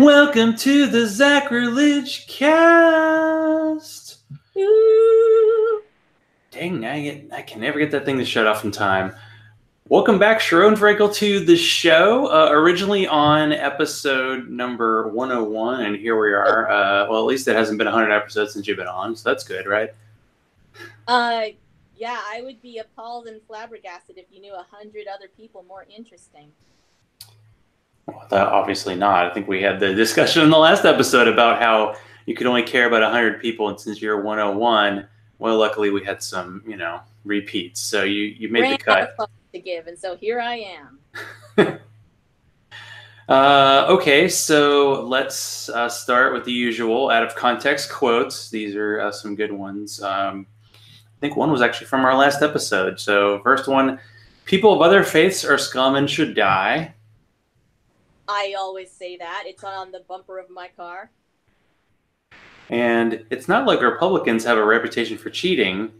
Welcome to the Zachrilege cast. Ooh. Dang, I can never get that thing to shut off in time. Welcome back, Charone Frankel, to the show. Originally on episode number 101, and here we are. Well, at least it hasn't been 100 episodes since you've been on, so that's good, right? Yeah, I would be appalled and flabbergasted if you knew 100 other people more interesting. Well, obviously not. I think we had the discussion in the last episode about how you could only care about 100 people, and since you're 101, well, luckily we had some, repeats. So you made the cut. Out of fucks to give, and so here I am. Okay, so let's start with the usual out of context quotes. These are some good ones. I think one was actually from our last episode. So first one, people of other faiths are scum and should die. I always say that. It's on the bumper of my car. And it's not like Republicans have a reputation for cheating.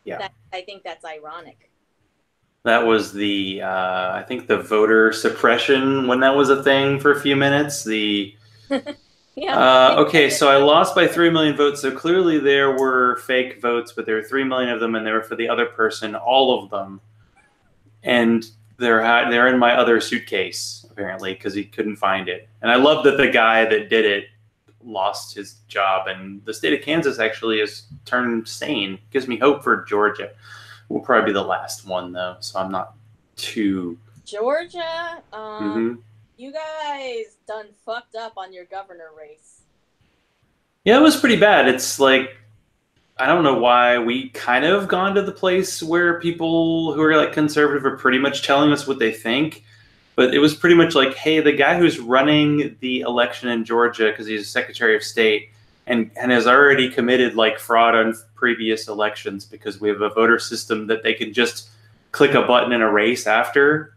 Yeah. I think that's ironic. That was the, I think the voter suppression when that was a thing for a few minutes. Yeah. Okay, so I lost by 3 million votes. So clearly there were fake votes, but there were 3 million of them, and they were for the other person, all of them. And they're in my other suitcase, apparently, because he couldn't find it. And I love that the guy that did it lost his job. And the state of Kansas actually has turned sane. Gives me hope for Georgia. We'll probably be the last one, though, so I'm not too... Georgia, you guys done fucked up on your governor race. Yeah, it was pretty bad. It's like, I don't know why we kind of gone to the place where people who are like conservative are pretty much telling us what they think. But it was pretty much like, hey, the guy who's running the election in Georgia, because he's a Secretary of State, and has already committed like fraud on previous elections because we have a voter system that they can just click a button and erase after.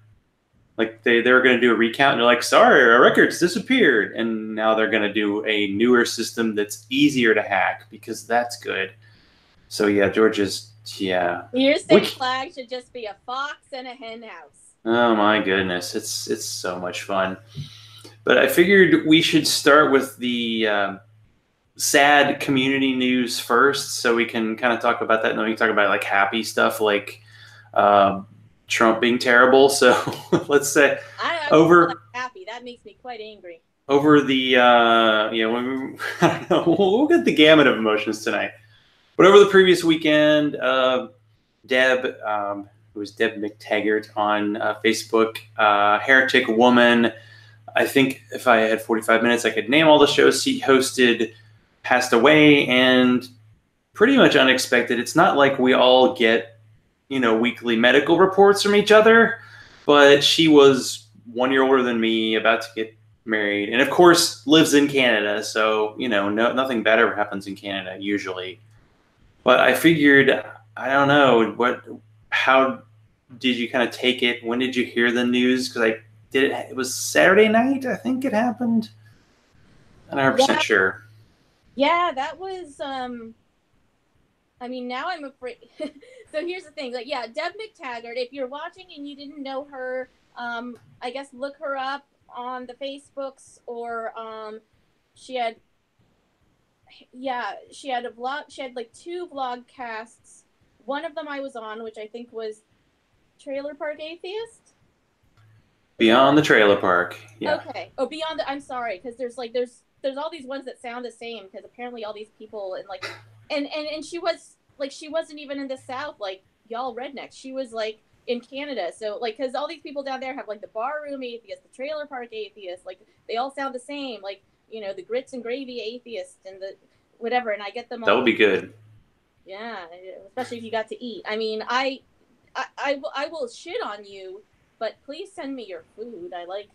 Like they were going to do a recount, and they're like, sorry, our records disappeared. And now they're going to do a newer system that's easier to hack because that's good. So yeah, Georgia's, yeah. Your state flag should just be a fox and a hen house. Oh my goodness, it's so much fun. But I figured we should start with the sad community news first, so we can kind of talk about that, and then we can talk about like happy stuff like Trump being terrible. So let's say over happy. That makes me quite angry. Over the I don't know, we'll get the gamut of emotions tonight. But over the previous weekend, Deb, who was Deb McTaggart on Facebook, Heretic Woman. I think if I had 45 minutes, I could name all the shows she hosted, passed away, and pretty much unexpected. It's not like we all get, weekly medical reports from each other, but she was 1 year older than me, about to get married, and of course lives in Canada. So, nothing bad ever happens in Canada usually. But I figured, I don't know, how did you kind of take it? When did you hear the news? Because it was Saturday night, I think it happened. I'm not 100% sure. Yeah, that was, now I'm afraid. So here's the thing, Deb McTaggart, if you're watching and you didn't know her, I guess look her up on the Facebooks, or she had a vlog. She had like 2 vlog casts. One of them I was on, which I think was Trailer Park Atheist. Beyond the Trailer Park. Yeah. Okay. Oh, Beyond the. I'm sorry, because there's all these ones that sound the same, because apparently all these people and she wasn't even in the South like y'all rednecks. She was like in Canada, so because all these people down there have like the barroom atheist, the trailer park atheist, like they all sound the same, like the grits and gravy atheist and the whatever, and I get them all. That would be good. Yeah, especially if you got to eat. I will shit on you, but please send me your food. I like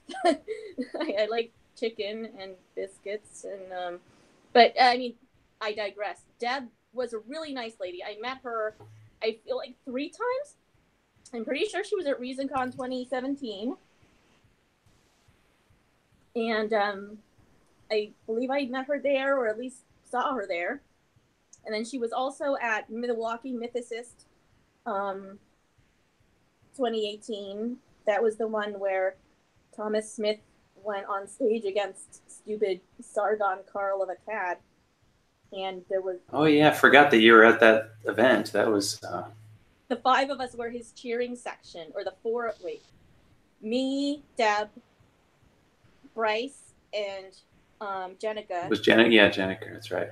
I like chicken and biscuits, and but I digress. Deb was a really nice lady. I met her, I feel like 3 times. I'm pretty sure she was at ReasonCon 2017. And I believe I met her there, or at least saw her there. And then she was also at Milwaukee Mythicist 2018. That was the one where Thomas Smith went on stage against stupid Sargon Carl of Akkad, and there was... Oh yeah, I forgot that you were at that event. That was... The 5 of us were his cheering section, or the 4... Wait. Me, Deb, Bryce, and Jenica. It was Jenica? Yeah, Jenica, that's right.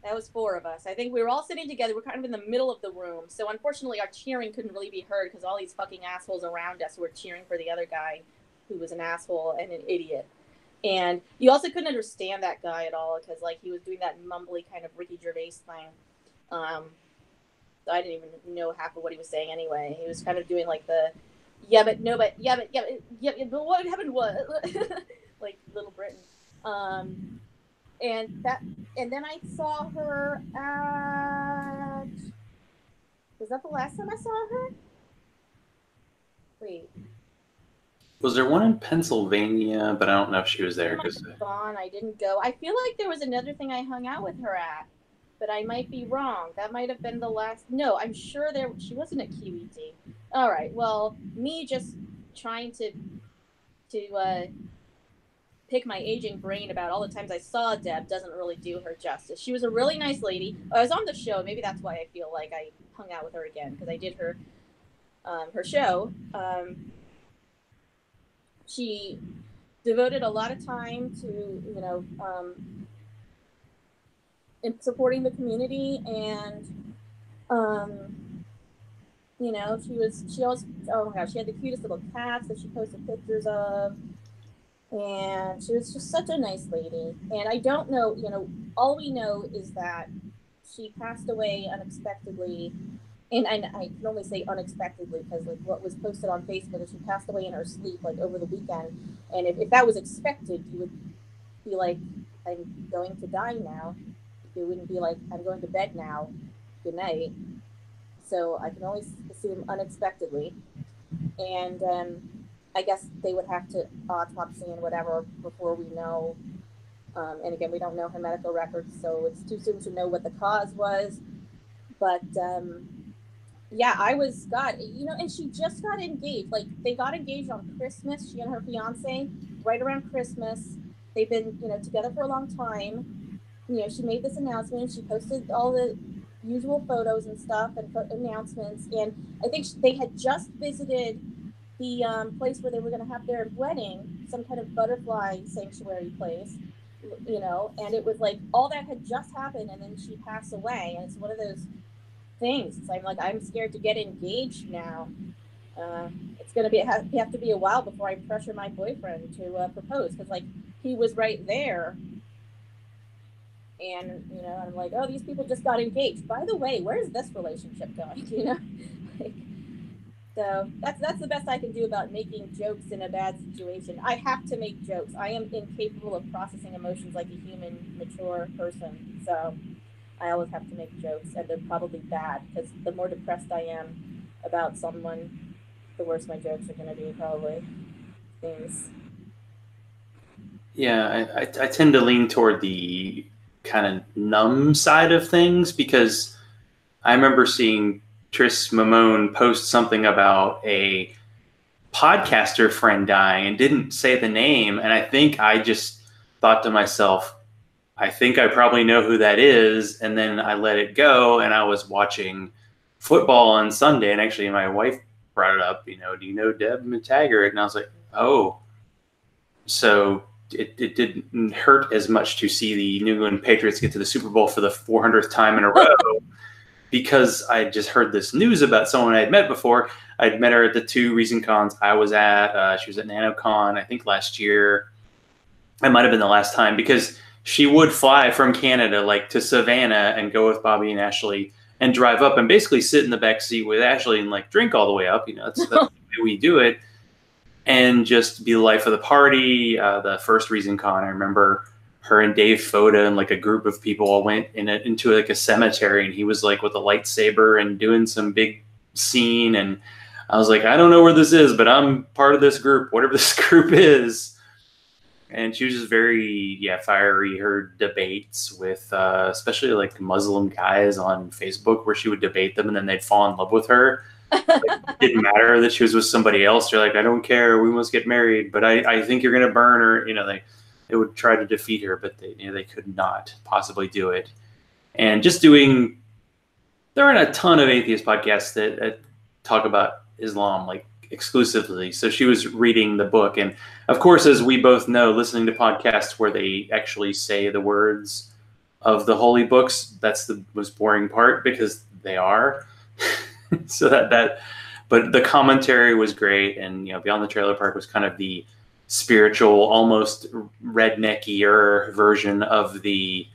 That was 4 of us. I think we were all sitting together. We're kind of in the middle of the room. So unfortunately, our cheering couldn't really be heard because all these fucking assholes around us were cheering for the other guy who was an asshole and an idiot. And you also couldn't understand that guy at all because, like, he was doing that mumbly kind of Ricky Gervais thing. So I didn't even know half of what he was saying anyway. He was kind of doing, like, the, but what happened was, like, Little Britain. And then I saw her at... Was that the last time I saw her? Wait. Was there one in Pennsylvania? But I don't know if she was there. Gone. I didn't go. I feel like there was another thing I hung out with her at, but I might be wrong. That might have been the last... No, I'm sure she wasn't at QED. All right. Well, me just trying to pick my aging brain about all the times I saw Deb doesn't really do her justice. She was a really nice lady. I was on the show. Maybe that's why I feel like I hung out with her again, because I did her show. She devoted a lot of time to, in supporting the community, and, she always, oh my gosh, she had the cutest little cats that she posted pictures of. And she was just such a nice lady. And I don't know, all we know is that she passed away unexpectedly. And I can only say unexpectedly because, like, what was posted on Facebook is she passed away in her sleep, like, over the weekend. And if that was expected, you would be like, I'm going to die now. You wouldn't be like, I'm going to bed now. Good night. So I can only assume unexpectedly. And I guess they would have to autopsy and whatever before we know. And again, we don't know her medical records, so it's too soon to know what the cause was. But yeah, I was, God, and she just got engaged. Like, they got engaged on Christmas, she and her fiance, right around Christmas. They've been, together for a long time. She made this announcement. She posted all the usual photos and stuff and announcements. And I think they had just visited the place where they were going to have their wedding, some kind of butterfly sanctuary place, and it was like all that had just happened, and then she passed away. And it's one of those things. It's like, I'm scared to get engaged now. It's going to have to be a while before I pressure my boyfriend to propose, because, like, he was right there. And, I'm like, oh, these people just got engaged. By the way, where's this relationship going? Like, so that's the best I can do about making jokes in a bad situation. I have to make jokes. I am incapable of processing emotions like a human, mature person. So I always have to make jokes, and they're probably bad, because the more depressed I am about someone, the worse my jokes are going to be, probably. Things. Yeah, I tend to lean toward the kind of numb side of things, because I remember seeing Tris Mamone post something about a podcaster friend dying and didn't say the name. And I think I just thought to myself, I think I probably know who that is. And then I let it go, and I was watching football on Sunday. And actually my wife brought it up, do you know Deb McTaggart? And I was like, oh, so it didn't hurt as much to see the New England Patriots get to the Super Bowl for the 400th time in a row. Because I just heard this news about someone I'd met before. I'd met her at the 2 recent cons I was at. She was at NanoCon, I think last year. It might have been the last time, because she would fly from Canada, like, to Savannah and go with Bobby and Ashley and drive up and basically sit in the back seat with Ashley and, like, drink all the way up. That's the way we do it. And just be the life of the party. The first recent con, I remember her and Dave Foda and, like, a group of people all went into like a cemetery, and he was, like, with a lightsaber and doing some big scene. And I was like, I don't know where this is, but I'm part of this group, whatever this group is. And she was just very, fiery. Her debates with, especially, like, Muslim guys on Facebook, where she would debate them and then they'd fall in love with her. It didn't matter that she was with somebody else. They're like, I don't care. We must get married, but I think you're going to burn her. They would try to defeat her, but they could not possibly do it. And just doing, there aren't a ton of atheist podcasts that talk about Islam like exclusively. So she was reading the book. And of course, as we both know, listening to podcasts where they actually say the words of the holy books, that's the most boring part because they are. So but the commentary was great. And, Beyond the Trailer Park was kind of the spiritual, almost redneckier version of the,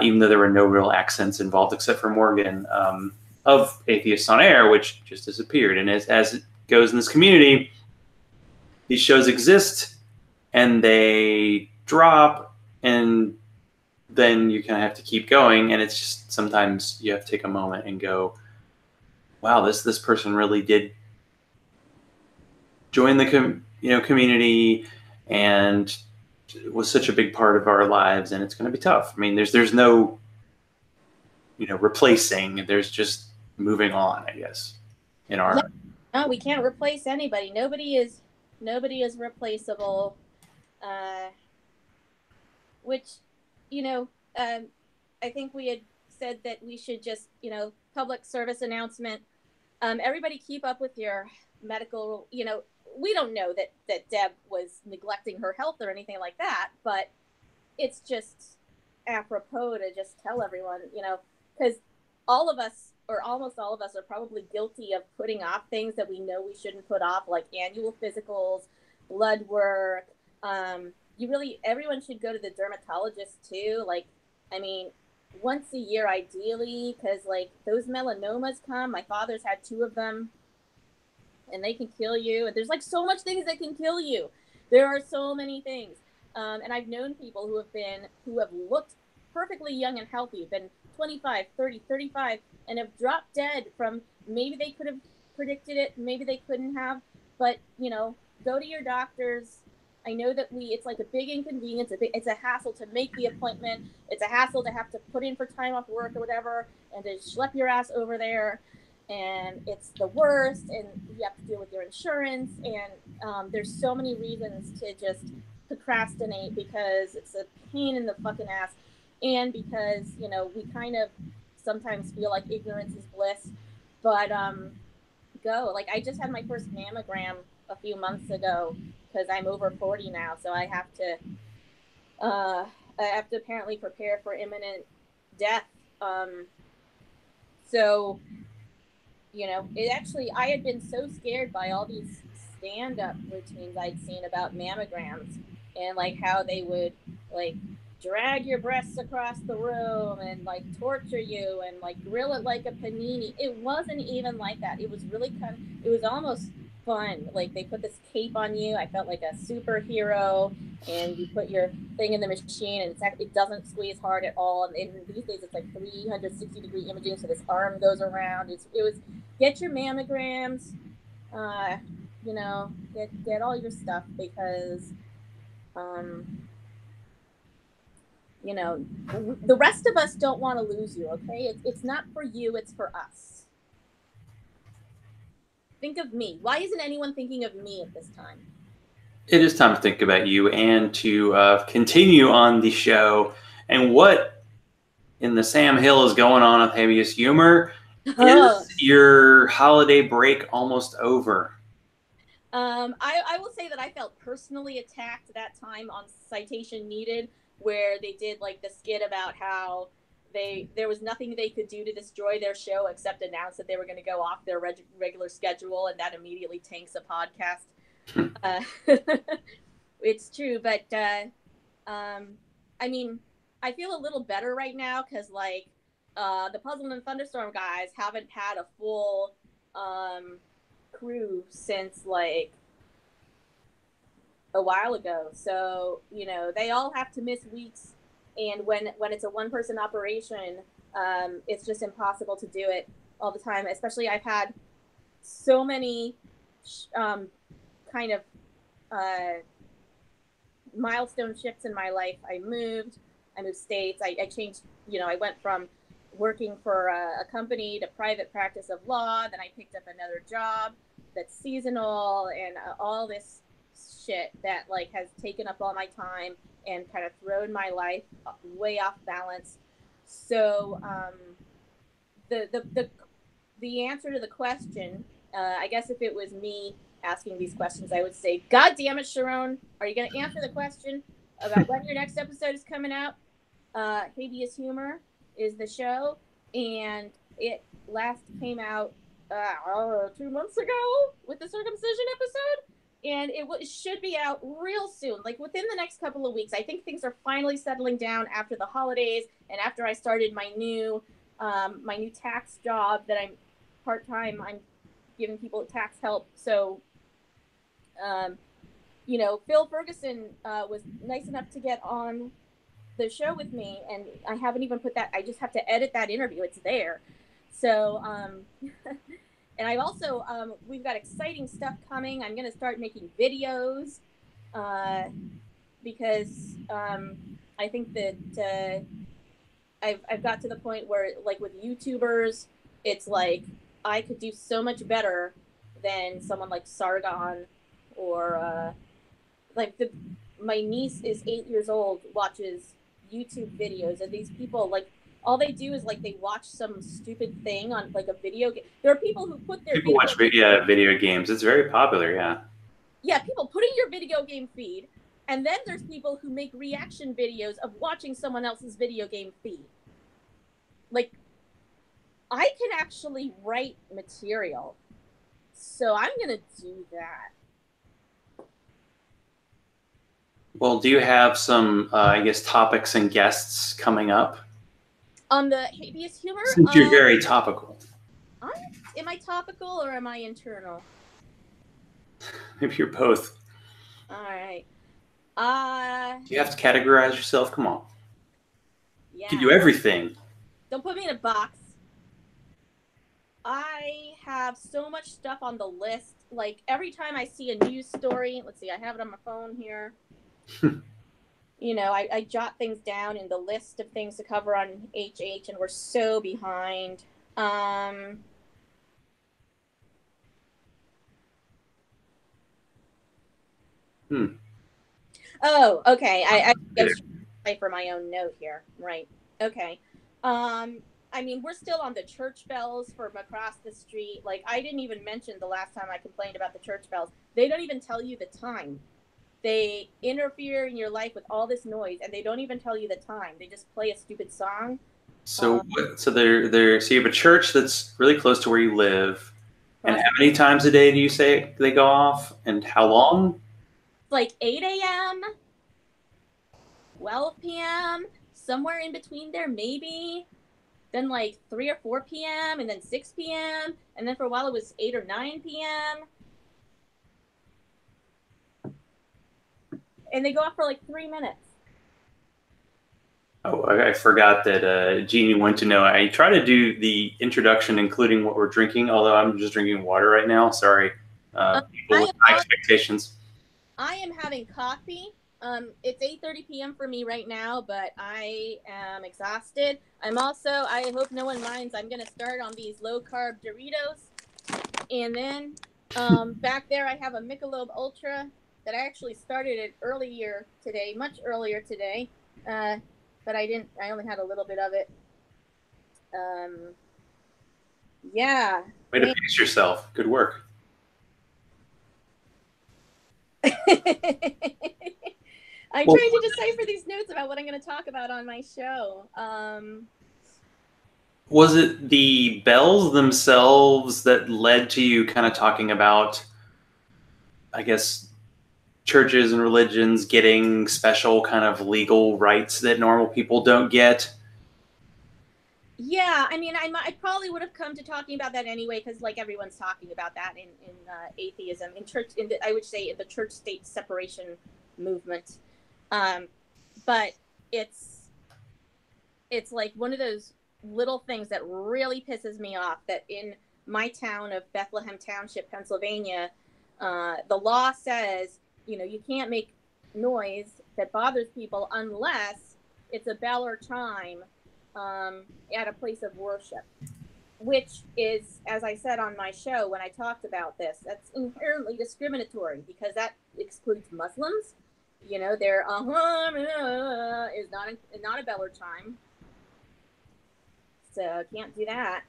even though there were no real accents involved except for Morgan, of Atheists on Air, which just disappeared. And as it goes in this community, these shows exist and they drop, and then you kind of have to keep going. And it's just sometimes you have to take a moment and go, wow, this person really did join the community and was such a big part of our lives, and it's going to be tough. I mean, there's no replacing. There's just moving on, I guess. No, we can't replace anybody. Nobody is replaceable. Which, I think we had said that we should just, public service announcement. Everybody keep up with your medical, we don't know that Deb was neglecting her health or anything like that, but it's just apropos to just tell everyone, because all of us, or almost all of us, are probably guilty of putting off things that we know we shouldn't put off, like annual physicals, blood work. Everyone should go to the dermatologist too. Once a year ideally, because those melanomas come. My father's had 2 of them, and they can kill you. And there's so much things that can kill you. There are so many things. And I've known people who have looked perfectly young and healthy, been 25, 30, 35, and have dropped dead from, maybe they could have predicted it, maybe they couldn't have, but go to your doctors. I know that it's a big inconvenience. It's a hassle to make the appointment. It's a hassle to have to put in for time off work or whatever, and to schlep your ass over there. And it's the worst, and you have to deal with your insurance. And there's so many reasons to just procrastinate, because it's a pain in the fucking ass. And because, we kind of sometimes feel like ignorance is bliss. But go. I just had my first mammogram a few months ago, because I'm over 40 now, so I have to apparently prepare for imminent death. So, I had been so scared by all these stand-up routines I'd seen about mammograms, and how they would drag your breasts across the room and torture you and grill it like a panini. It wasn't even like that. It was really it was almost fun. They put this cape on you. I felt like a superhero, and you put your thing in the machine, and it doesn't squeeze hard at all. And these days it's 360-degree imaging, so this arm goes around. It was get your mammograms, get all your stuff, because the rest of us don't want to lose you, okay? It's not for you, it's for us. Think of me. Why isn't anyone thinking of me at this time? It is time to think about you and to continue on the show. And what in the Sam Hill is going on with Habeas Humor? Is your holiday break almost over? I will say that I felt personally attacked that time on Citation Needed, where they did the skit about how there was nothing they could do to destroy their show except announce that they were going to go off their regular schedule, and that immediately tanks a podcast. It's true, but I feel a little better right now, because the Puzzle and Thunderstorm guys haven't had a full crew since a while ago. So they all have to miss weeks, and when it's a 1-person operation, it's just impossible to do it all the time. Especially, I've had so many kind of milestone shifts in my life. I moved states. I changed. I went from working for a company to private practice of law. Then I picked up another job that's seasonal and all this shit that like has taken up all my time and kind of thrown my life way off balance. So the answer to the question, I guess if it was me asking these questions, I would say, God damn it, Charone, are you going to answer the question about when your next episode is coming out? Habeas Humor is the show, and it last came out 2 months ago with the Circumcision episode, and it should be out real soon, like within the next couple of weeks. I think things are finally settling down after the holidays and after I started my new tax job that I'm part-time. I'm giving people tax help. So, Phil Ferguson was nice enough to get on the show with me, and I haven't even put that, I just have to edit that interview. It's there. So, and I also, we've got exciting stuff coming. I'm going to start making videos because I think that I've got to the point where, like with YouTubers, it's like I could do so much better than someone like Sargon or my niece is 8 years old, watches YouTube videos, and these people, like, all they do is like they watch some stupid thing on like a video game. There are people who put their people watch video games. It's very popular. Yeah, people put in your video game feed, and then there's people who make reaction videos of watching someone else's video game feed. Like, I can actually write material, so I'm gonna do that. Well, do you have some, I guess, topics and guests coming up? On the Habeas Humor? Since you're very topical. Am I topical or am I internal? Maybe you're both. All right. You have to categorize yourself. Come on. Yeah. You can do everything. Don't put me in a box. I have so much stuff on the list. Like, every time I see a news story, let's see, I have it on my phone here. I jot things down in the list of things to cover on HH, and we're so behind. Oh, okay. I was trying for my own note here. Right. Okay. We're still on the church bells from across the street. Like, I didn't even mention the last time I complained about the church bells. They don't even tell you the time. They interfere in your life with all this noise, and they don't even tell you the time. They just play a stupid song. So so you have a church that's really close to where you live. And how many times a day do you say they go off, and how long? Like 8 a.m., 12 p.m., somewhere in between there, maybe. Then like 3 or 4 p.m., and then 6 p.m., and then for a while it was 8 or 9 p.m. And they go off for like 3 minutes. Oh, I forgot that Jeannie wanted to know. I try to do the introduction, including what we're drinking, although I'm just drinking water right now. Sorry. People with high expectations. I am having coffee. It's 8:30 p.m. for me right now, but I am exhausted. I hope no one minds, I'm going to start on these low-carb Doritos. And then back there I have a Michelob Ultra that I actually started it much earlier today. But I only had a little bit of it. Yeah. Way to pace yourself. Good work. I'm trying to decipher these notes about what I'm going to talk about on my show. Was it the bells themselves that led to you kind of talking about, I guess, churches and religions getting special kind of legal rights that normal people don't get? Yeah, I probably would have come to talking about that anyway, because like everyone's talking about that in atheism, I would say in the church-state separation movement. But it's like one of those little things that really pisses me off, that in my town of Bethlehem Township, Pennsylvania, the law says, you can't make noise that bothers people unless it's a bell or chime at a place of worship, which is, as I said on my show when I talked about this, that's inherently discriminatory because that excludes Muslims. You know, their is not a Beller chime, so can't do that.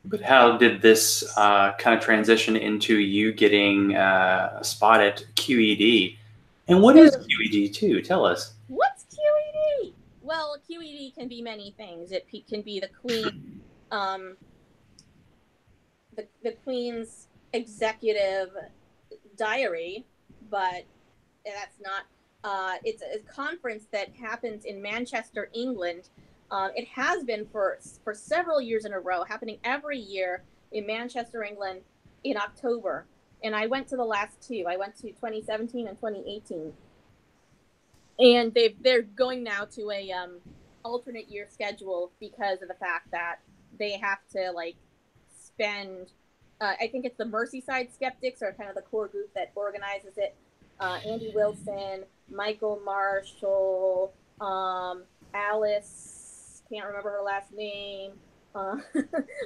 But how did this kind of transition into you getting a spot at QED? And what is QED too? Tell us. What's QED? Well, QED can be many things. It can be the Queen, the Queen's executive diary, but that's not. It's a conference that happens in Manchester, England. It has been for several years in a row, happening every year in Manchester, England, in October. And I went to the last two. I went to 2017 and 2018. And they're going now to a alternate year schedule because of the fact that they have to like spend. I think it's the Merseyside Skeptics are kind of the core group that organizes it. Andy Wilson, Michael Marshall, Alice, can't remember her last name.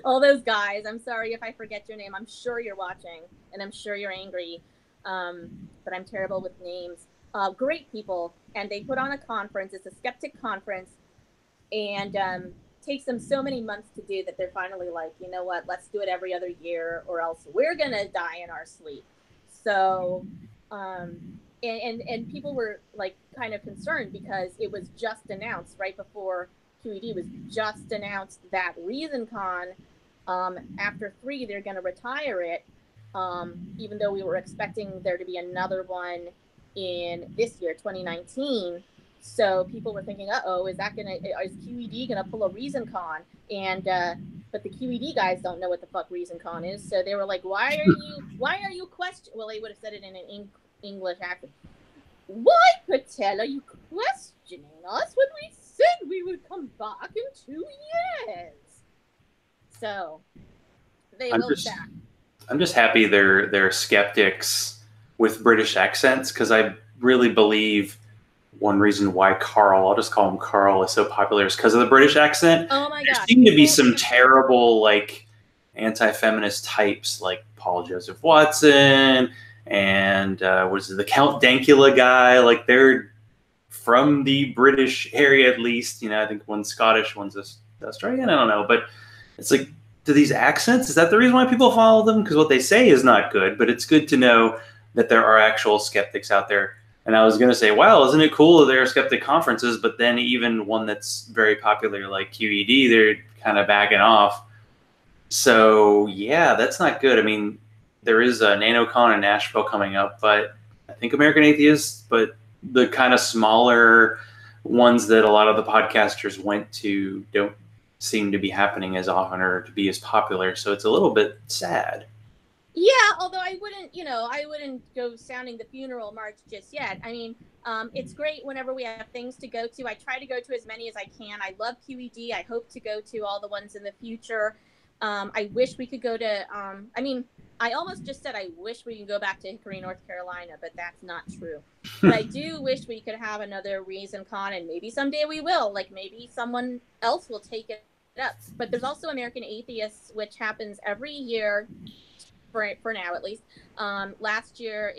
All those guys. I'm sorry if I forget your name. I'm sure you're watching, and I'm sure you're angry, but I'm terrible with names. Great people, and they put on a conference. It's a skeptic conference, and takes them so many months to do that they're finally like, you know what, let's do it every other year or else we're gonna die in our sleep. So and people were like kind of concerned because it was just announced right before QED was just announced that ReasonCon, after 3 they're going to retire it, even though we were expecting there to be another one in this year, 2019. So people were thinking, uh-oh, is QED gonna pull a ReasonCon? And but the QED guys don't know what the fuck ReasonCon is, so they were like, why are you questioning? Well, they would have said it in an English accent. Why, Patel, are you questioning us when we said we would come back in 2 years? So they will back. I'm just happy they're skeptics with British accents, because I really believe one reason why I'll just call him Carl, is so popular is because of the British accent. Oh my God. There seem to be some terrible like anti-feminist types like Paul Joseph Watson and was it the Count Dankula guy? Like they're from the British area at least. You know, I think one's Scottish, one's Australian. I don't know, but it's like, do these accents, is that the reason why people follow them? Because what they say is not good, but it's good to know that there are actual skeptics out there. And I was going to say, wow, isn't it cool that there are skeptic conferences? But then even one that's very popular like QED, they're kind of backing off. So yeah, that's not good. I mean, there is a NanoCon in Nashville coming up, but I think American Atheists, but the kind of smaller ones that a lot of the podcasters went to don't seem to be happening as often or to be as popular. So it's a little bit sad. Yeah, although I wouldn't go sounding the funeral march just yet. I mean, it's great whenever we have things to go to. I try to go to as many as I can. I love QED. I hope to go to all the ones in the future. I wish we could go to, I almost just said I wish we could go back to Hickory, North Carolina, but that's not true. But I do wish we could have another ReasonCon, and maybe someday we will. Like maybe someone else will take it up. But there's also American Atheists, which happens every year. For now, at least. Last year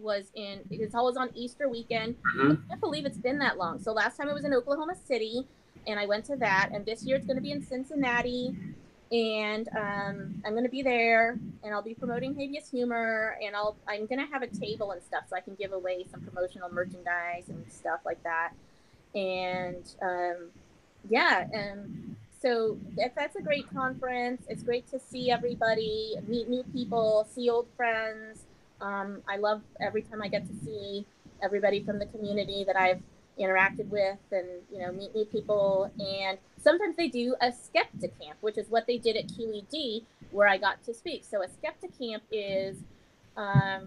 it's always on Easter weekend. Mm-hmm. I can't believe it's been that long. So last time it was in Oklahoma City, and I went to that. And this year it's going to be in Cincinnati, and I'm going to be there, and I'll be promoting Habeas Humor, and I'm going to have a table and stuff so I can give away some promotional merchandise and stuff like that. And so that's a great conference. It's great to see everybody, meet new people, see old friends. I love every time I get to see everybody from the community that I've interacted with, and meet new people. And sometimes they do a skeptic camp, which is what they did at QED, where I got to speak. So a skeptic camp is, I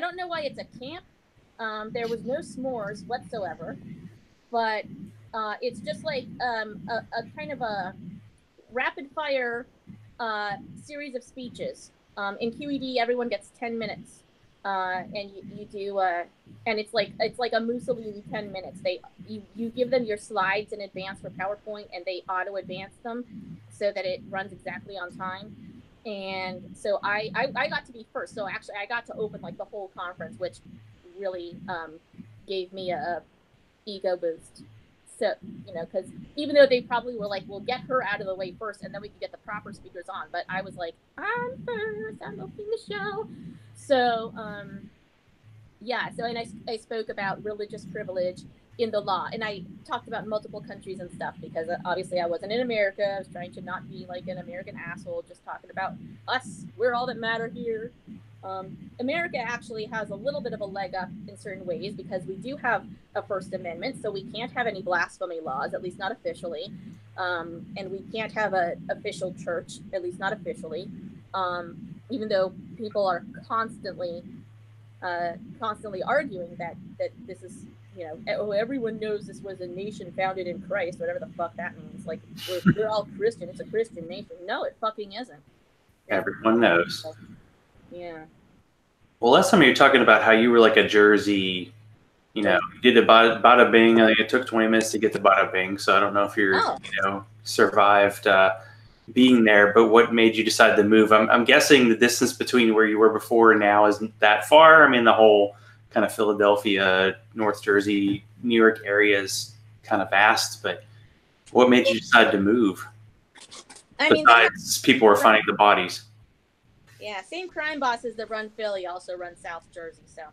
don't know why it's a camp. There was no s'mores whatsoever, but it's just like a kind of a rapid fire series of speeches. In QED, everyone gets 10 minutes and you do and it's like a Mussolini 10 minutes. You give them your slides in advance for PowerPoint, and they auto advance them so that it runs exactly on time. And so I got to be first. So actually I got to open like the whole conference, which really gave me a ego boost. So, you know, because even though they probably were like, we'll get her out of the way first and then we can get the proper speakers on. But I was like, I'm first, I'm opening the show. So, yeah, so and I spoke about religious privilege in the law, and I talked about multiple countries and stuff because obviously I wasn't in America. I was trying to not be like an American asshole, just talking about us. We're all that matter here. America actually has a little bit of a leg up in certain ways because we do have a First Amendment, so we can't have any blasphemy laws, at least not officially, and we can't have an official church, at least not officially, even though people are constantly arguing that this is, you know, oh, everyone knows this was a nation founded in Christ, whatever the fuck that means. Like, we're all Christian. It's a Christian nation. No, it fucking isn't. Everyone knows. Yeah. Well, last time you were talking about how you were like a Jersey, you know, you did a bada bing. I think it took 20 minutes to get to bada bing. So I don't know if you're, you know, survived being there, but what made you decide to move? I'm guessing the distance between where you were before and now isn't that far. I mean, the whole kind of Philadelphia, North Jersey, New York area is kind of vast, but what made you decide to move? I mean, besides people were finding the bodies. Yeah, same crime bosses that run Philly also run South Jersey, so.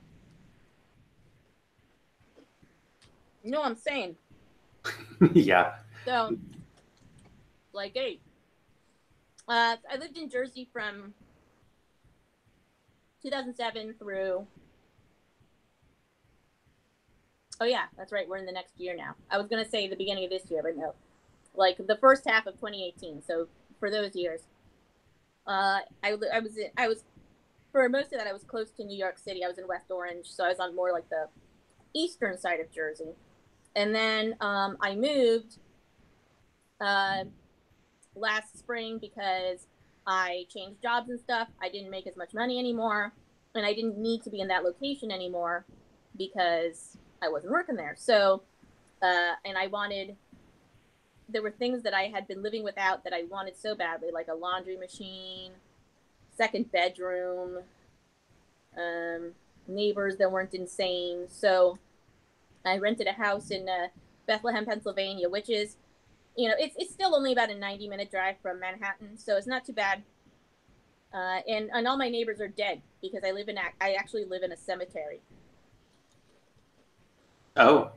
You know what I'm saying? Yeah. So, like, hey, I lived in Jersey from 2007 through. Oh yeah, that's right. We're in the next year now. I was gonna say the beginning of this year, but no, like the first half of 2018. So for those years, I was for most of that I was close to New York City. I was in West Orange, so I was on more like the eastern side of Jersey. And then I moved last spring because I changed jobs and stuff. I didn't make as much money anymore, and I didn't need to be in that location anymore because I wasn't working there. So, and I wanted, there were things that I had been living without that I wanted so badly, like a laundry machine, second bedroom, neighbors that weren't insane. So I rented a house in Bethlehem, Pennsylvania, which is, you know, it's still only about a 90-minute drive from Manhattan, so it's not too bad. And all my neighbors are dead because I actually live in a cemetery. Oh,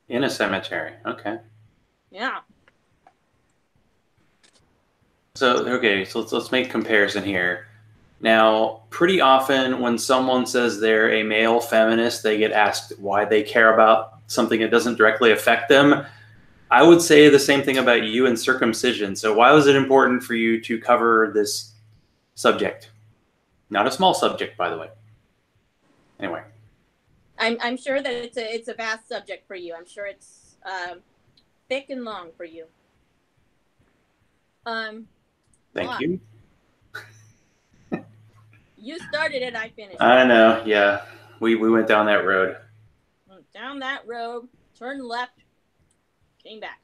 in a cemetery. Okay. Yeah. So let's make a comparison here. Now, pretty often when someone says they're a male feminist, they get asked why they care about something that doesn't directly affect them. I would say the same thing about you and circumcision. So why was it important for you to cover this subject? Not a small subject, by the way. Anyway. I'm sure that it's a vast subject for you. I'm sure it's thick and long for you. Thank you. You started it, I finished it. I know, yeah. We went down that road. Went down that road, turned left, came back.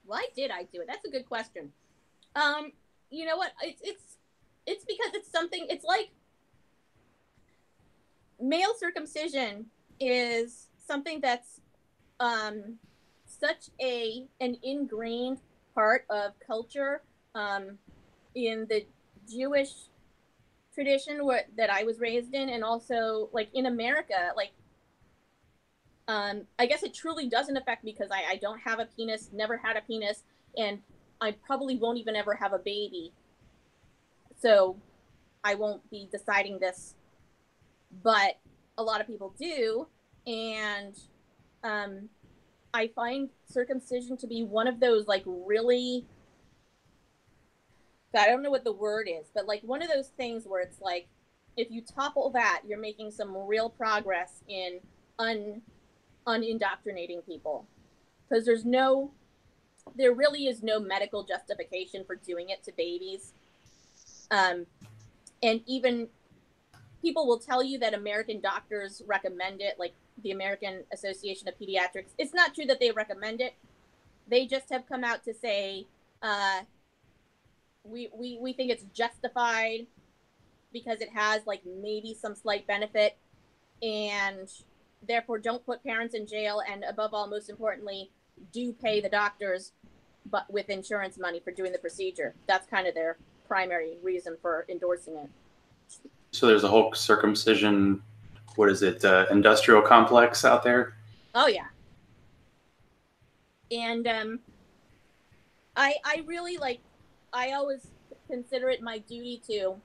Why did I do it? That's a good question. You know what? It's because it's something. It's like male circumcision is something that's such an ingrained part of culture in the Jewish tradition that I was raised in, and also like in America, like I guess it truly doesn't affect me because I don't have a penis, never had a penis, and I probably won't even ever have a baby. So I won't be deciding this, but a lot of people do, and I find circumcision to be one of those like really, I don't know what the word is, but like one of those things where it's like, if you topple that, you're making some real progress in unindoctrinating people. Because there really is no medical justification for doing it to babies. And even people will tell you that American doctors recommend it, like the American Association of Pediatrics. It's not true that they recommend it. They just have come out to say, we think it's justified because it has like maybe some slight benefit, and therefore don't put parents in jail, and above all, most importantly, do pay the doctors but with insurance money for doing the procedure. That's kind of their primary reason for endorsing it. So there's a whole circumcision, what is it, industrial complex out there? Oh yeah. And I really like, I always consider it my duty to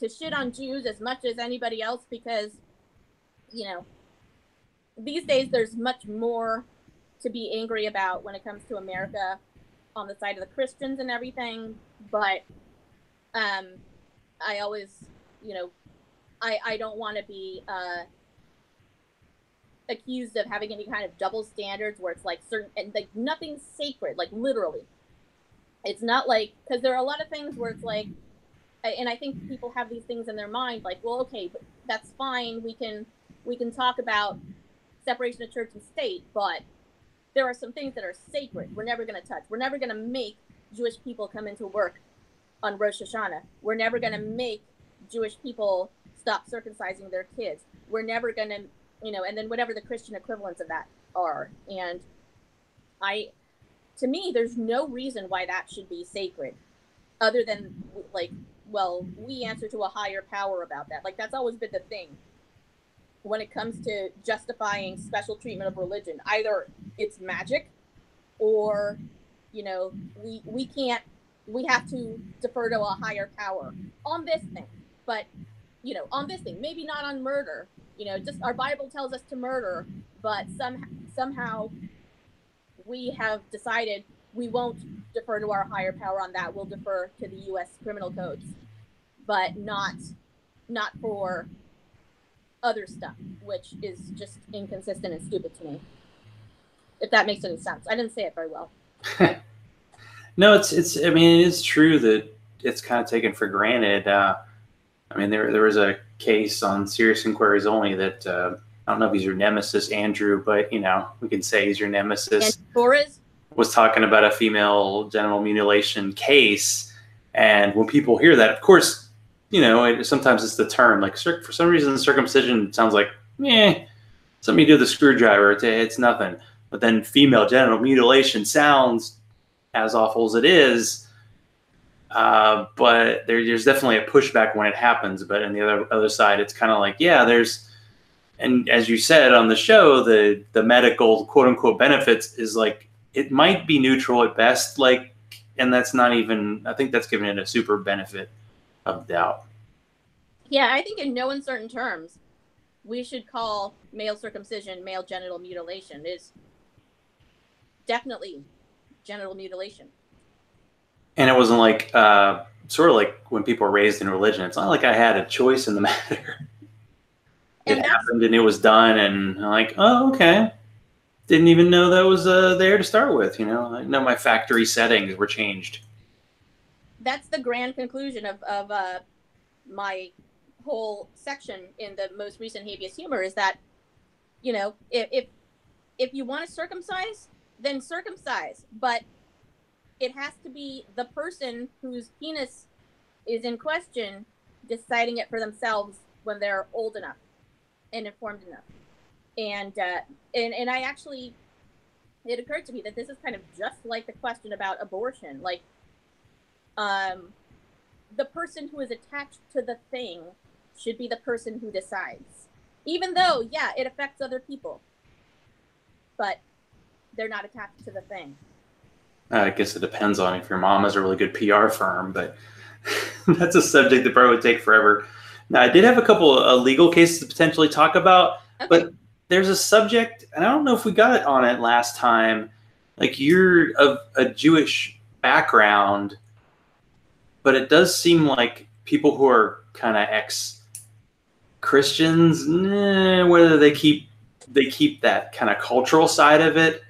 shit on Jews as much as anybody else, because, you know, these days there's much more to be angry about when it comes to America on the side of the Christians and everything. But I always, you know, I don't want to be accused of having any kind of double standards where it's like certain, and like nothing's sacred, like literally. It's not like, because there are a lot of things where it's like, and I think people have these things in their mind, like, well, okay, but that's fine. We can talk about separation of church and state, but there are some things that are sacred. We're never going to touch. We're never going to make Jewish people come into work on Rosh Hashanah. We're never going to make Jewish people stop circumcising their kids. We're never going to, you know, and then whatever the Christian equivalents of that are. And to me, there's no reason why that should be sacred, other than like, well, we answer to a higher power about that. Like, that's always been the thing when it comes to justifying special treatment of religion. Either it's magic, or, you know, we have to defer to a higher power on this thing. But, you know, on this thing, maybe not on murder. You know, just our Bible tells us to murder, but somehow we have decided we won't defer to our higher power on that. We'll defer to the U.S. criminal codes, but not for other stuff, which is just inconsistent and stupid to me. If that makes any sense. I didn't say it very well. No, it's. I mean, it is true that it's kind of taken for granted. I mean, there was a case on Serious Inquiries Only that I don't know if he's your nemesis, Andrew, but you know, we can say he's your nemesis. And Torres was talking about a female genital mutilation case, and when people hear that, of course, you know, sometimes it's the term. Like, for some reason, circumcision sounds like, something you do with a screwdriver. It's nothing. But then female genital mutilation sounds as awful as it is. But there's definitely a pushback when it happens. But on the other side, it's kind of like, yeah, there's, and as you said on the show, the medical quote unquote benefits is like, it might be neutral at best, like, and that's not even, I think that's giving it a super benefit of doubt. Yeah, I think in no uncertain terms, we should call male circumcision male genital mutilation. Is definitely genital mutilation. And it wasn't like, sort of like when people are raised in religion, it's not like I had a choice in the matter. It happened and it was done, and I'm like, oh, okay. Didn't even know that was there to start with, you know. I know my factory settings were changed. That's the grand conclusion of my whole section in the most recent Habeas Humor, is that, you know, if you want to circumcise, then circumcise, but it has to be the person whose penis is in question deciding it for themselves when they're old enough and informed enough. And I actually, it occurred to me that this is kind of just like the question about abortion. Like, the person who is attached to the thing should be the person who decides. Even though, yeah, it affects other people. But they're not attached to the thing. I guess it depends on if your mom has a really good PR firm, but that's a subject that probably would take forever. Now, I did have a couple of legal cases to potentially talk about, okay. But there's a subject, and I don't know if we got it on it last time. Like, you're of a Jewish background, but it does seem like people who are kind of ex-Christians, whether they keep that kind of cultural side of it.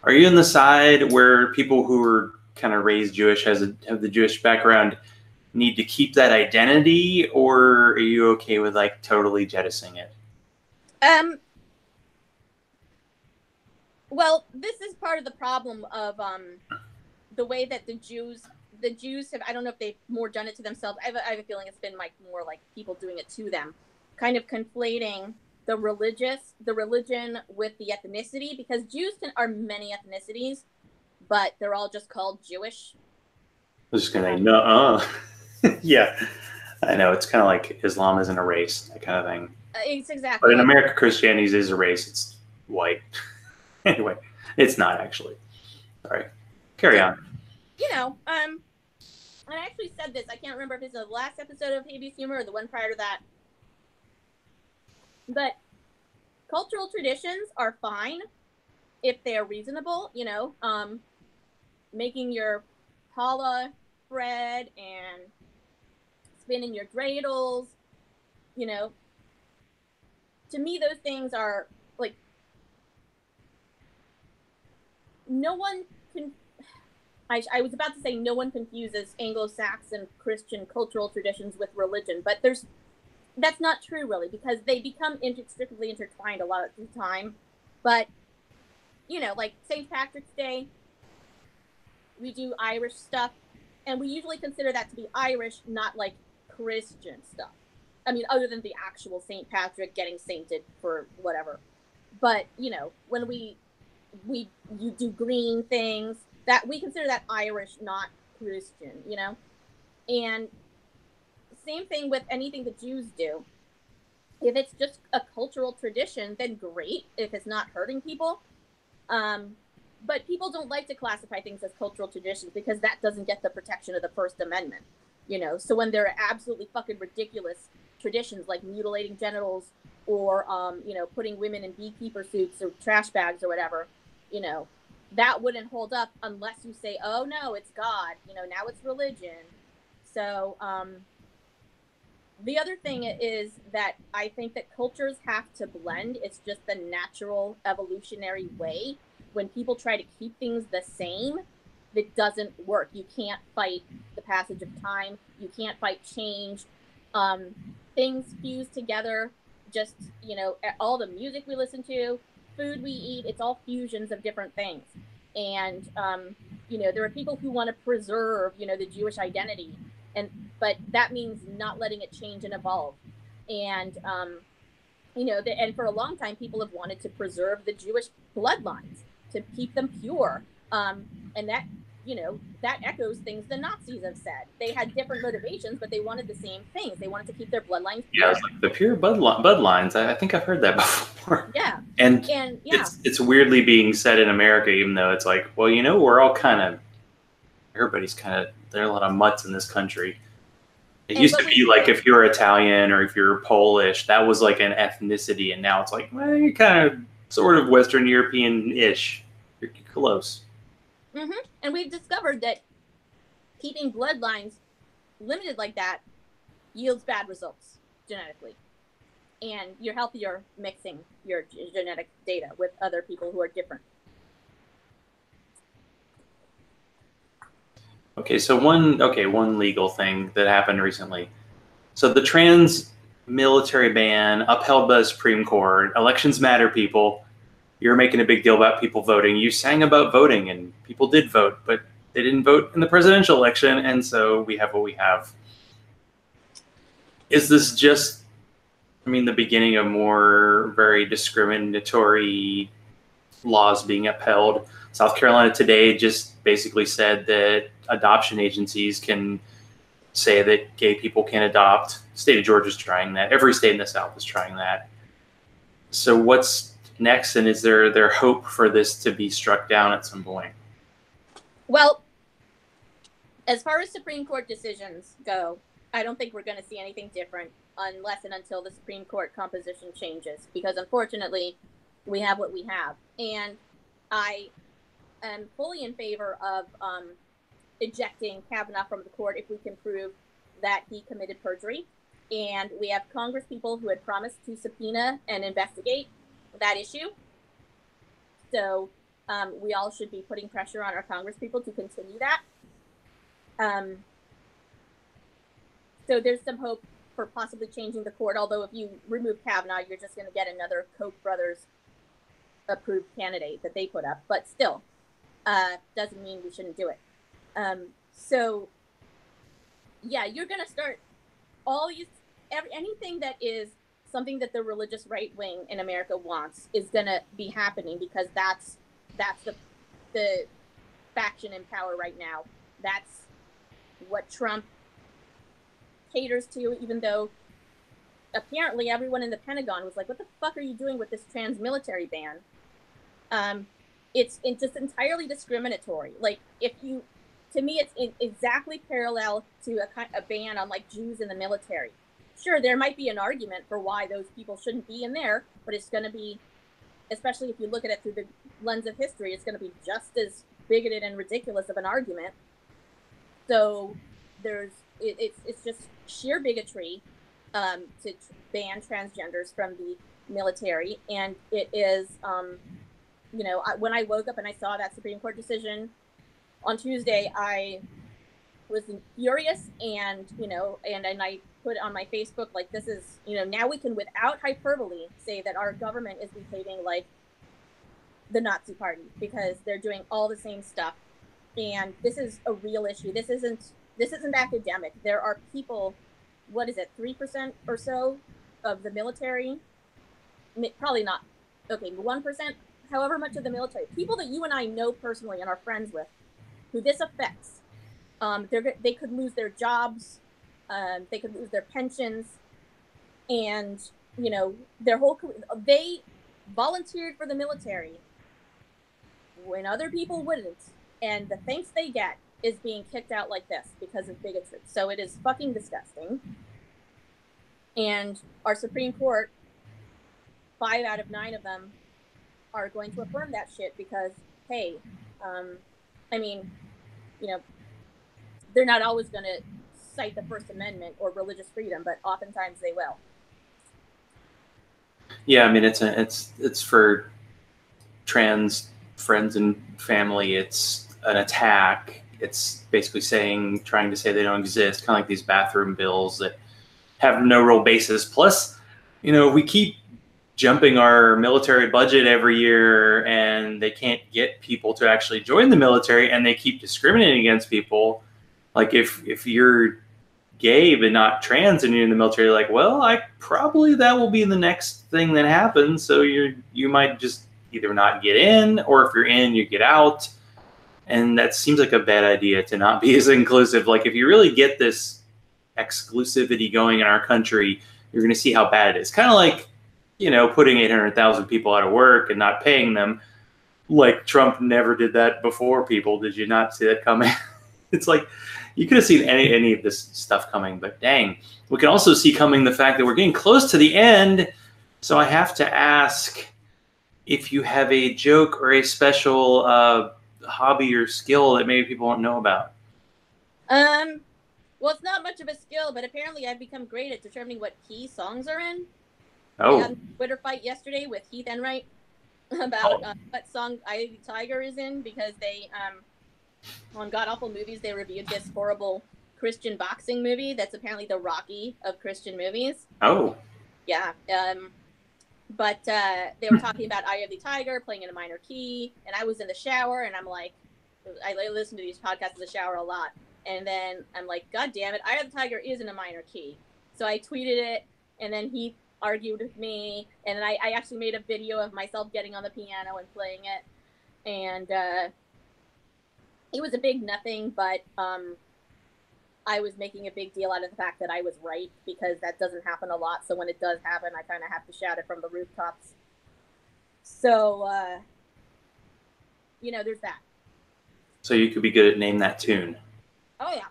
Are you on the side where people who are kind of raised Jewish, have the Jewish background, need to keep that identity, or are you okay with like totally jettisoning it? Well, this is part of the problem of the way that the Jews have, I don't know if they've more done it to themselves. I have a feeling it's been like more like people doing it to them, kind of conflating the religion with the ethnicity, because Jews are many ethnicities, but they're all just called Jewish. I was just gonna say, no, yeah, I know. It's kind of like Islam isn't a race, that kind of thing. It's exactly. But in America, Christianity is a race. It's white. Anyway, it's not actually. Sorry. Carry on. You know, and I actually said this. I can't remember if it's the last episode of Habeas Humor or the one prior to that. But cultural traditions are fine if they're reasonable. You know, making your challah bread and spinning your dreidels. You know, to me, those things are like, no one can. I was about to say no one confuses Anglo-Saxon Christian cultural traditions with religion, but that's not true really, because they become inextricably intertwined a lot of the time. But, you know, like St. Patrick's Day, we do Irish stuff, and we usually consider that to be Irish, not like Christian stuff. I mean, other than the actual St. Patrick getting sainted for whatever. But, you know, when you do green things, that we consider that Irish, not Christian, you know? And same thing with anything the Jews do. If it's just a cultural tradition, then great, if it's not hurting people. But people don't like to classify things as cultural traditions because that doesn't get the protection of the First Amendment, you know? So when there are absolutely fucking ridiculous traditions like mutilating genitals or, you know, putting women in beekeeper suits or trash bags or whatever, you know, that wouldn't hold up unless you say, oh no, it's God, you know, now it's religion. So the other thing is that I think that cultures have to blend. It's just the natural evolutionary way. When people try to keep things the same, it doesn't work. You can't fight the passage of time. You can't fight change. Things fuse together. Just, you know, all the music we listen to, food we eat, it's all fusions of different things. And, you know, there are people who want to preserve, you know, the Jewish identity, but that means not letting it change and evolve. And, you know, and for a long time, people have wanted to preserve the Jewish bloodlines, to keep them pure. And that, you know, that echoes things the Nazis have said. They had different motivations, but they wanted the same things. They wanted to keep their bloodlines pure. Yeah, it's like the pure bloodlines. I think I've heard that before. Yeah. And yeah. It's weirdly being said in America, even though it's like, well, you know, we're all kind of, everybody's kind of, there are a lot of mutts in this country. It used to be like if you're Italian or if you're Polish, that was like an ethnicity. And now it's like, well, you're kind of sort of Western European-ish. You're close. Mm-hmm. And we've discovered that keeping bloodlines limited like that yields bad results genetically. And you're healthier mixing your genetic data with other people who are different. Okay, so one legal thing that happened recently. So the trans military ban upheld by the Supreme Court. Elections matter, people. You're making a big deal about people voting. You sang about voting, and people did vote, but they didn't vote in the presidential election, and so we have what we have. Is this just, I mean, the beginning of more very discriminatory laws being upheld? South Carolina today just basically said that adoption agencies can say that gay people can adopt. The state of Georgia is trying that. Every state in the South is trying that. So what's next, and is there hope for this to be struck down at some point? Well, as far as Supreme Court decisions go, I don't think we're going to see anything different unless and until the Supreme Court composition changes, because unfortunately we have what we have. And I am fully in favor of ejecting Kavanaugh from the court if we can prove that he committed perjury. And we have Congress people who had promised to subpoena and investigate that issue. So we all should be putting pressure on our Congress people to continue that. So there's some hope for possibly changing the court, although if you remove Kavanaugh, you're just going to get another Koch brothers approved candidate that they put up. But still, doesn't mean we shouldn't do it. So, yeah, you're going to start anything that is something that the religious right wing in America wants is going to be happening, because that's the faction in power right now. That's what Trump caters to, even though apparently everyone in the Pentagon was like, what the fuck are you doing with this trans military ban? It's just entirely discriminatory. Like, to me, it's exactly parallel to a ban on like Jews in the military. Sure, there might be an argument for why those people shouldn't be in there, but it's going to be, especially if you look at it through the lens of history, it's going to be just as bigoted and ridiculous of an argument. So it's just sheer bigotry to ban transgenders from the military. And it is, when I woke up and I saw that Supreme Court decision on Tuesday, I was furious, and I put on my Facebook, like, this is, now we can, without hyperbole, say that our government is behaving like the Nazi Party, because they're doing all the same stuff. And this is a real issue. This isn't academic. There are people, what is it, 3% or so of the military, probably not, okay, 1%, however much of the military, people that you and I know personally and are friends with, who this affects. They could lose their jobs, they could lose their pensions, and their whole career. They volunteered for the military when other people wouldn't, and the thanks they get is being kicked out like this because of bigotry. So it is fucking disgusting. And our Supreme Court, 5 out of 9 of them are going to affirm that shit because, hey, they're not always going to cite the First Amendment or religious freedom, but oftentimes they will. Yeah, I mean, it's for trans friends and family. It's an attack. It's basically trying to say they don't exist, kind of like these bathroom bills that have no real basis. Plus, we keep jumping our military budget every year, and they can't get people to actually join the military, and they keep discriminating against people. Like, if you're gay but not trans and you're in the military, like, well, that will be the next thing that happens. So you might just either not get in, or if you're in, you get out. And that seems like a bad idea, to not be as inclusive. Like, if you really get this exclusivity going in our country, you're going to see how bad it is. Kind of like, putting 800,000 people out of work and not paying them. Like, Trump never did that before, people. Did you not see that coming? It's like, you could have seen any of this stuff coming, but dang. We can also see coming the fact that we're getting close to the end. So I have to ask if you have a joke or a special hobby or skill that maybe people don't know about. Well, it's not much of a skill, but apparently I've become great at determining what key songs are in. Oh. I had a Twitter fight yesterday with Heath Enright about what song Eye of the Tiger is in, because they, on God Awful Movies, they reviewed this horrible Christian boxing movie that's apparently the Rocky of Christian movies. Oh. Yeah. But they were talking about Eye of the Tiger, playing in a minor key, and I was in the shower, and I'm like, I listen to these podcasts in the shower a lot, and then I'm like, God damn it, Eye of the Tiger is in a minor key. So I tweeted it, and then he argued with me, and then I actually made a video of myself getting on the piano and playing it, and it was a big nothing, but I was making a big deal out of the fact that I was right, because that doesn't happen a lot. So when it does happen, I kind of have to shout it from the rooftops. So, there's that. So you could be good at Name That Tune. Oh, yeah.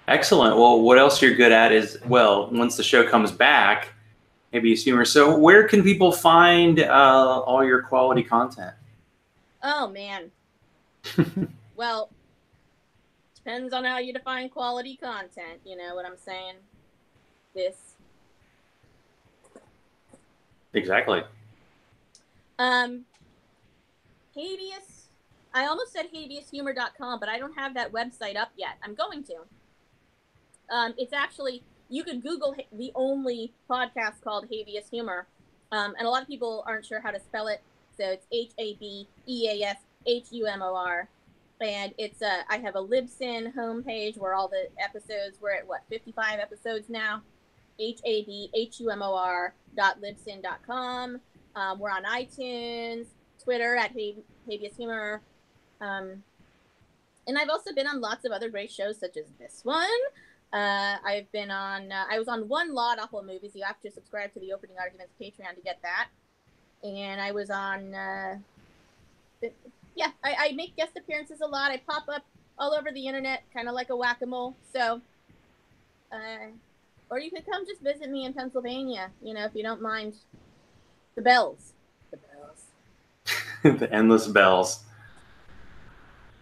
Excellent. Well, what else you're good at is, once the show comes back, Habeas Humor. So where can people find all your quality content? Oh, man. Well, depends on how you define quality content. You know what I'm saying? Exactly. Habeas. I almost said habeashumor.com, but I don't have that website up yet. I'm going to. It's actually, you could Google the only podcast called Habeas Humor, and a lot of people aren't sure how to spell it, so it's HABEASHUMOR, and it's I have a Libsyn homepage where all the episodes, we're at 55 episodes now, HABHUMOR.libsyn.com. We're on iTunes, Twitter at Habeas Humor, and I've also been on lots of other great shows such as this one. I've been on, I was on One Law at Awful Movies. You have to subscribe to the Opening Arguments Patreon to get that. And I was on, yeah, I make guest appearances a lot. I pop up all over the internet, kind of like a whack-a-mole. So, or you could come just visit me in Pennsylvania, you know, if you don't mind the bells. The bells. The endless bells.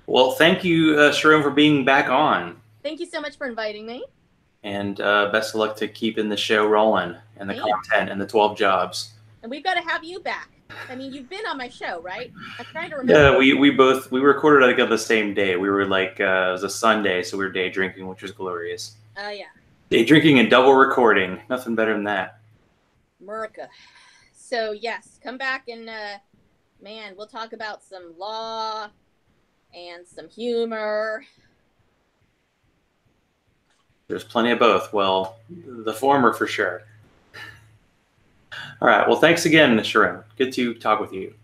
Well, thank you, Charone, for being back on. Thank you so much for inviting me. And best of luck to keeping the show rolling and the content and the 12 jobs. And we've got to have you back. I mean, you've been on my show, right? I'm trying to remember. Yeah, we recorded like on the same day. We were like, it was a Sunday, so we were day drinking, which was glorious. Oh, yeah. Day drinking and double recording. Nothing better than that. America. So, yes, come back and, man, we'll talk about some law and some humor. There's plenty of both. Well, the former for sure. All right. Well, thanks again, Charone. Good to talk with you.